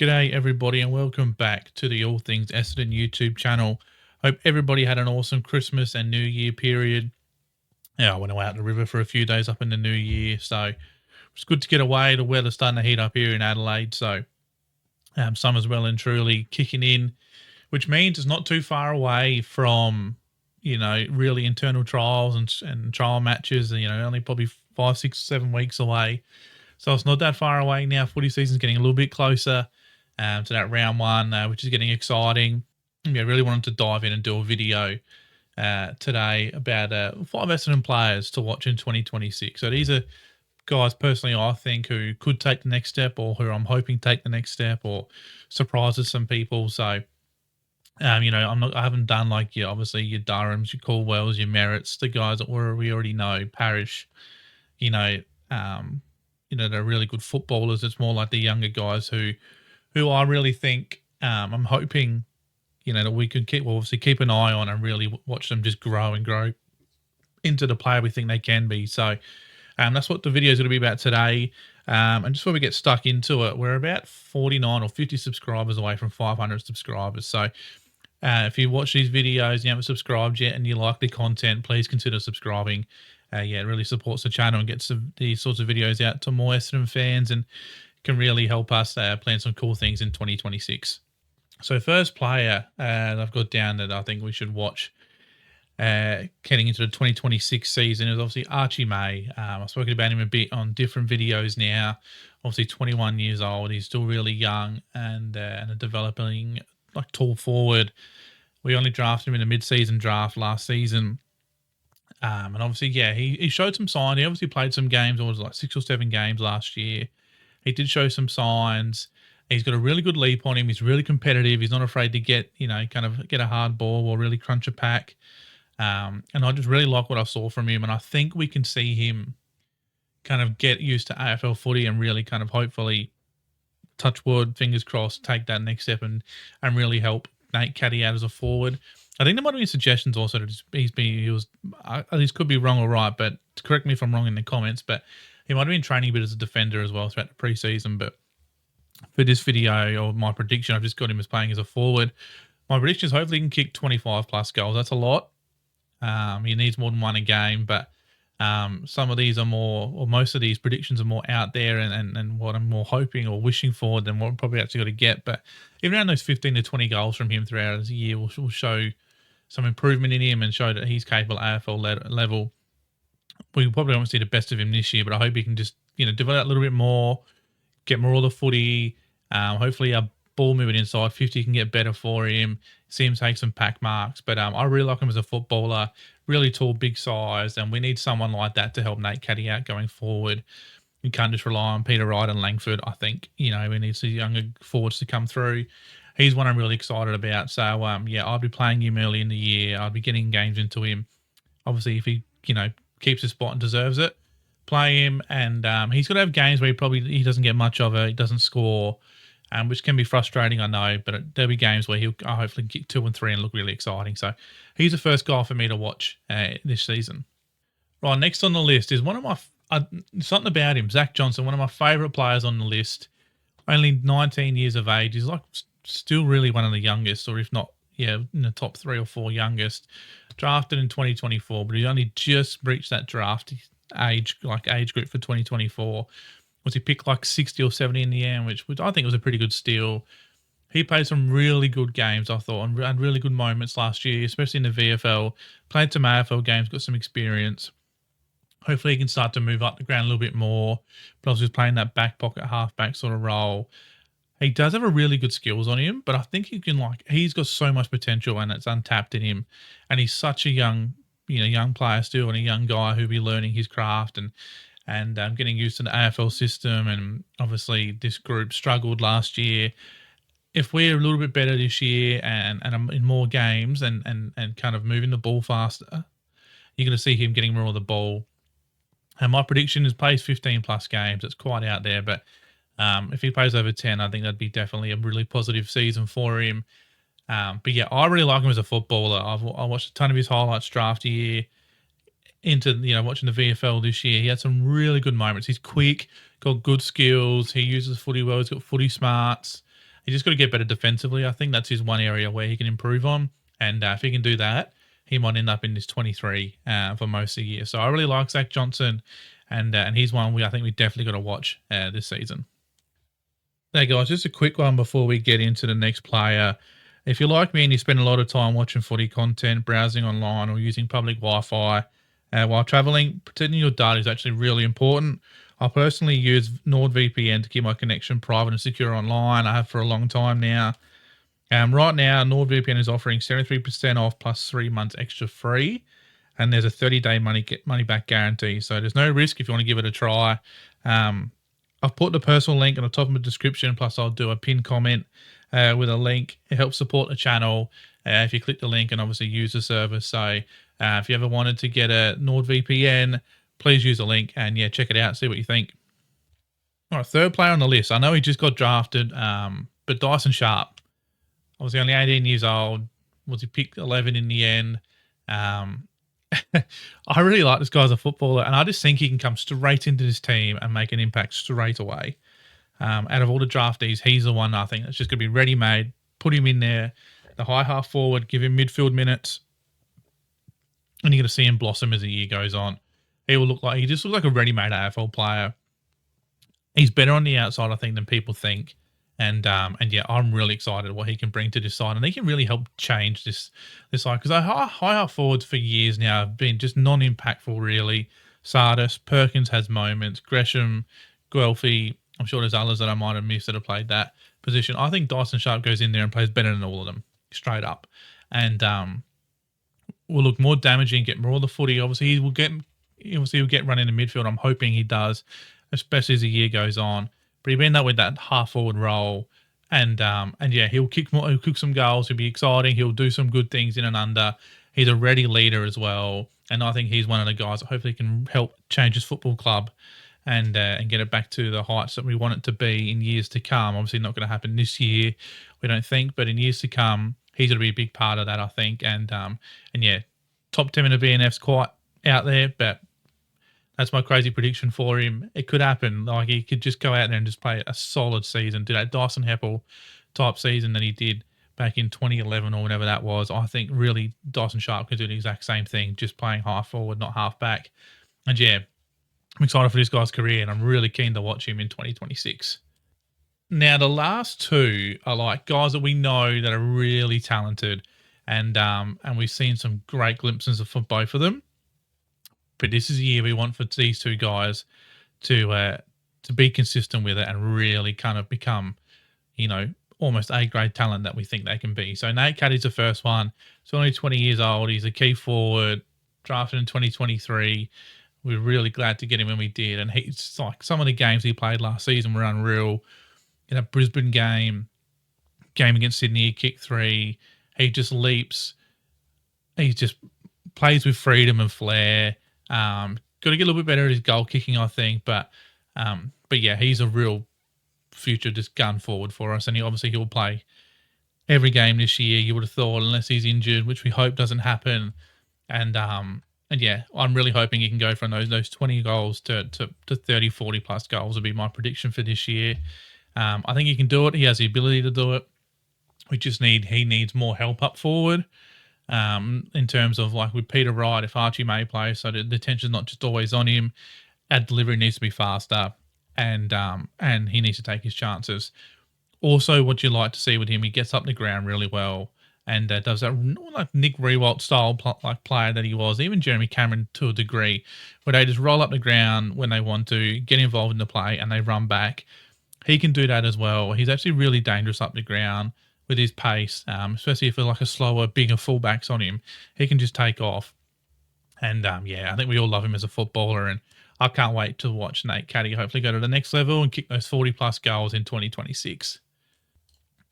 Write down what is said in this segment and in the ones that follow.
G'day everybody and welcome back to the All Things Essendon YouTube channel. Hope everybody had an awesome Christmas and New Year period. Yeah, I went out the river for a few days up in the New Year, so it's good to get away. The weather's starting to heat up here in Adelaide, so summer's well and truly kicking in, which means it's not too far away from, really internal trials and trial matches, and, only probably 5, 6, 7 weeks away. So it's not that far away now. Footy season's getting a little bit closer to that round one, which is getting exciting. I really wanted to dive in and do a video today about 5 Essendon players to watch in 2026. So these are guys personally I think who could take the next step, or who I'm hoping take the next step, or surprises some people. So I haven't done obviously your Durhams, your Caldwells, your Merritts, the guys that we already know, Parish, they're really good footballers. It's more like the younger guys who I really think I'm hoping, that we could keep an eye on and really watch them just grow and grow into the player we think they can be. So that's what the video is going to be about today. And just before we get stuck into it, we're about 49 or 50 subscribers away from 500 subscribers. So if you watch these videos and you haven't subscribed yet and you like the content, please consider subscribing. It really supports the channel and gets these sorts of videos out to more Essendon fans and can really help us plan some cool things in 2026. So first player I've got down that I think we should watch heading into the 2026 season is obviously Archie May. I've spoken about him a bit on different videos now. Obviously 21 years old. He's still really young and a developing tall forward. We only drafted him in a mid-season draft last season. And obviously, he showed some signs. He obviously played some games. It was 6 or 7 games last year. He did show some signs. He's got a really good leap on him. He's really competitive. He's not afraid to get a hard ball or really crunch a pack. And I just really like what I saw from him. And I think we can see him kind of get used to AFL footy and really kind of hopefully, touch wood, fingers crossed, take that next step and really help Nate Caddy out as a forward. I think there might have been suggestions also that this could be wrong or right, but correct me if I'm wrong in the comments, but he might have been training a bit as a defender as well throughout the preseason. But for this video, or my prediction, I've just got him as playing as a forward. My prediction is hopefully he can kick 25 plus goals. That's a lot. He needs more than one a game, but some of these are more, or most of these predictions are more out there and what I'm more hoping or wishing for than what we're probably actually got to get. But even around those 15 to 20 goals from him throughout the year will show some improvement in him and show that he's capable at AFL level. We probably won't see the best of him this year, but I hope he can just, develop a little bit more, get more of the footy. Hopefully our ball moving inside 50 can get better for him. See him take some pack marks. But I really like him as a footballer, really tall, big size, and we need someone like that to help Nate Caddy out going forward. You can't just rely on Peter Wright and Langford. I think, we need some younger forwards to come through. He's one I'm really excited about. So, I'll be playing him early in the year. I'll be getting games into him. Obviously, if he, keeps his spot and deserves it, play him. And he's going to have games where he doesn't get much of it. He doesn't score, which can be frustrating, I know. But there'll be games where he'll hopefully kick 2 and 3 and look really exciting. So he's the first guy for me to watch this season. Right, next on the list is one of my something about him, Zak Johnson, one of my favourite players on the list. Only 19 years of age. He's still really one of the youngest, or if not, in the top 3 or 4 youngest. Drafted in 2024, but he only just reached that draft age group for 2024. Was he picked 60 or 70 in the end, which I think was a pretty good steal. He played some really good games, I thought, and had really good moments last year, especially in the VFL. Played some AFL games, got some experience. Hopefully he can start to move up the ground a little bit more. But also he's playing that back pocket halfback sort of role. He does have a really good skills on him, but I think he can he's got so much potential and it's untapped in him. And he's such a young player still, and a young guy who'll be learning his craft and getting used to the AFL system. And obviously this group struggled last year. If we're a little bit better this year and in more games and kind of moving the ball faster, you're going to see him getting more of the ball. And my prediction is plays 15 plus games. It's quite out there, but if he plays over 10, I think that'd be definitely a really positive season for him. But I really like him as a footballer. I watched a ton of his highlights draft year into, watching the VFL this year. He had some really good moments. He's quick, got good skills. He uses footy well. He's got footy smarts. He's just got to get better defensively. I think that's his one area where he can improve on. And if he can do that, he might end up in this 23 for most of the year. So I really like Zak Johnson, and he's one I think we definitely got to watch this season. Hey guys, just a quick one before we get into the next player. If you're like me and you spend a lot of time watching footy content, browsing online, or using public Wi-Fi while traveling, protecting your data is actually really important. I personally use NordVPN to keep my connection private and secure online. I have for a long time now. Right now, NordVPN is offering 73% off plus 3 months extra free, and there's a 30-day money back guarantee. So there's no risk if you want to give it a try. I've put the personal link on the top of the description, plus I'll do a pinned comment with a link. It helps support the channel if you click the link and obviously use the service. So if you ever wanted to get a NordVPN, please use the link and yeah, check it out, see what you think. All right, third player on the list. I know he just got drafted, but Dyson Sharp. Obviously only 18 years old. Was he picked 11 in the end? I really like this guy as a footballer, and I just think he can come straight into this team and make an impact straight away. Out of all the draftees, he's the one I think that's just going to be ready-made. Put him in there, the high half forward, give him midfield minutes, and you're going to see him blossom as the year goes on. He just looks like a ready-made AFL player. He's better on the outside, I think, than people think. And yeah, I'm really excited what he can bring to this side, and he can really help change this side, because our high half forwards for years now have been just non-impactful really. Sardis, Perkins has moments, Gresham, Guelphy. I'm sure there's others that I might have missed that have played that position. I think Dyson Sharp goes in there and plays better than all of them, straight up, and will look more damaging, get more of the footy. Obviously, he'll get running in midfield. I'm hoping he does, especially as the year goes on. But he'll end up with that half forward role, and yeah, he'll kick some goals. He'll be exciting. He'll do some good things in and under. He's a ready leader as well, and I think he's one of the guys that hopefully can help change his football club and get it back to the heights that we want it to be in years to come. Obviously, not going to happen this year, we don't think, but in years to come, he's going to be a big part of that, I think. And yeah, top 10 in the VNF's quite out there, but that's my crazy prediction for him. It could happen. Like, he could just go out there and just play a solid season, do that Dyson Heppel type season that he did back in 2011 or whatever that was. I think really Dyson Sharp could do the exact same thing, just playing half forward, not half back. And yeah, I'm excited for this guy's career, and I'm really keen to watch him in 2026. Now, the last two are like guys that we know that are really talented, and we've seen some great glimpses for both of them. But this is the year we want for these two guys to be consistent with it and really kind of become, almost A-grade talent that we think they can be. So Nate Caddy's the first one. He's only 20 years old. He's a key forward, drafted in 2023. We're really glad to get him when we did. And he's like, some of the games he played last season were unreal. In a Brisbane game against Sydney, he kicked 3. He just leaps. He just plays with freedom and flair. Got to get a little bit better at his goal kicking, I think. But yeah, he's a real future just gun forward for us. And he'll play every game this year, you would have thought, unless he's injured, which we hope doesn't happen. And yeah, I'm really hoping he can go from those 20 goals to 30, 40 plus goals would be my prediction for this year. I think he can do it. He has the ability to do it. He needs more help up forward. In terms of like with Peter Wright, if Archie May plays, so the attention's not just always on him. Our delivery needs to be faster, and he needs to take his chances. Also, what you like to see with him, he gets up the ground really well, and does that like Nick Rewalt style player that he was, even Jeremy Cameron to a degree, where they just roll up the ground when they want to, get involved in the play, and they run back. He can do that as well. He's actually really dangerous up the ground with his pace, especially if there's like a slower, bigger fullbacks on him. He can just take off. And yeah, I think we all love him as a footballer, and I can't wait to watch Nate Caddy hopefully go to the next level and kick those 40 plus goals in 2026.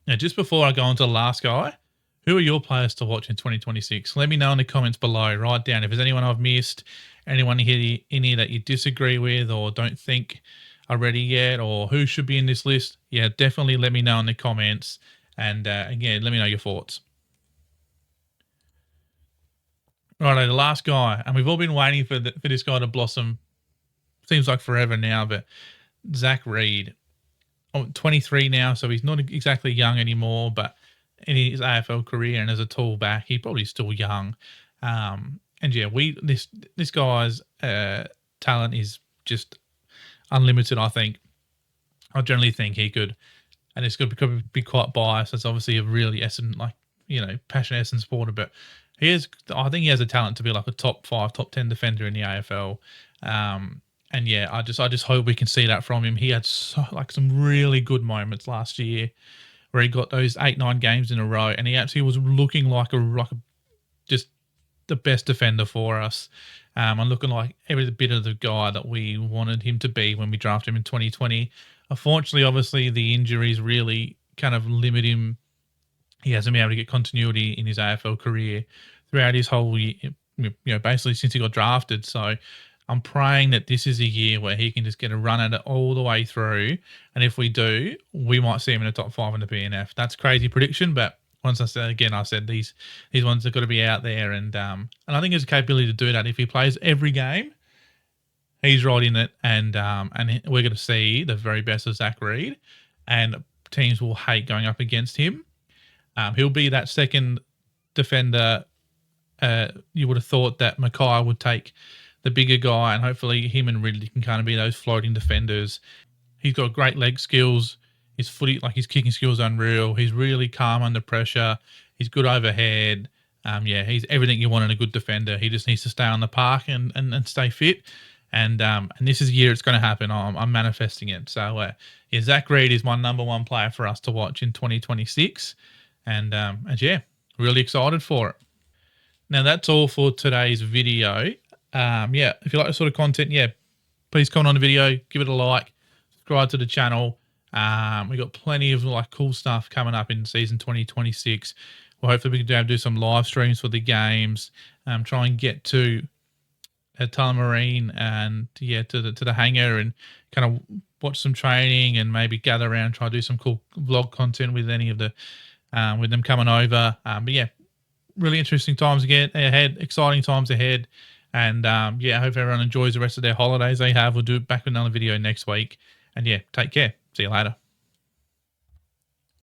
Now, just before I go on to the last guy, who are your players to watch in 2026? Let me know in the comments below. Write down if there's anyone I've missed, anyone in here that you disagree with or don't think are ready yet, or who should be in this list. Yeah, definitely let me know in the comments. And again, let me know your thoughts. Righto, the last guy, and we've all been waiting for this guy to blossom. Seems like forever now, but Reid. 23 now, so he's not exactly young anymore, but in his AFL career and as a tall back, he's probably still young. And yeah, this guy's talent is just unlimited. I generally think he could, and it's going to be quite biased. It's obviously a really Essendon, passionate Essendon supporter, but I think he has a talent to be like a top 5, top 10 defender in the AFL. And yeah, I just hope we can see that from him. He had some really good moments last year where he got those 8-9 games in a row, and he actually was looking like just the best defender for us. And looking like every bit of the guy that we wanted him to be when we drafted him in 2020. Unfortunately, obviously, the injuries really kind of limit him. He hasn't been able to get continuity in his AFL career throughout his whole year, basically since he got drafted. So I'm praying that this is a year where he can just get a run at it all the way through. And if we do, we might see him in the top 5 in the BNF. That's a crazy prediction, but once I said these ones have got to be out there. And I think there's a capability to do that. If he plays every game, he's right in it. And we're going to see the very best of Zak Reid. And teams will hate going up against him. He'll be that second defender. You would have thought that Mackay would take the bigger guy, and hopefully him and Ridley can kind of be those floating defenders. He's got great leg skills. His footy, his kicking skills, unreal. He's really calm under pressure. He's good overhead. He's everything you want in a good defender. He just needs to stay on the park and stay fit. And this is the year it's going to happen. I'm manifesting it. So Zak Reid is my number 1 player for us to watch in 2026. And really excited for it. Now that's all for today's video. If you like this sort of content, please comment on the video, give it a like, subscribe to the channel. We got plenty of cool stuff coming up in season 2026. Well, hopefully we can do some live streams for the games. Try and get to Tullamarine and to the hangar and kind of watch some training and maybe gather around, try to do some cool vlog content with any of the with them coming over. Really interesting times ahead, exciting times ahead. And I hope everyone enjoys the rest of their holidays they have. We'll do back with another video next week. And take care. See you later.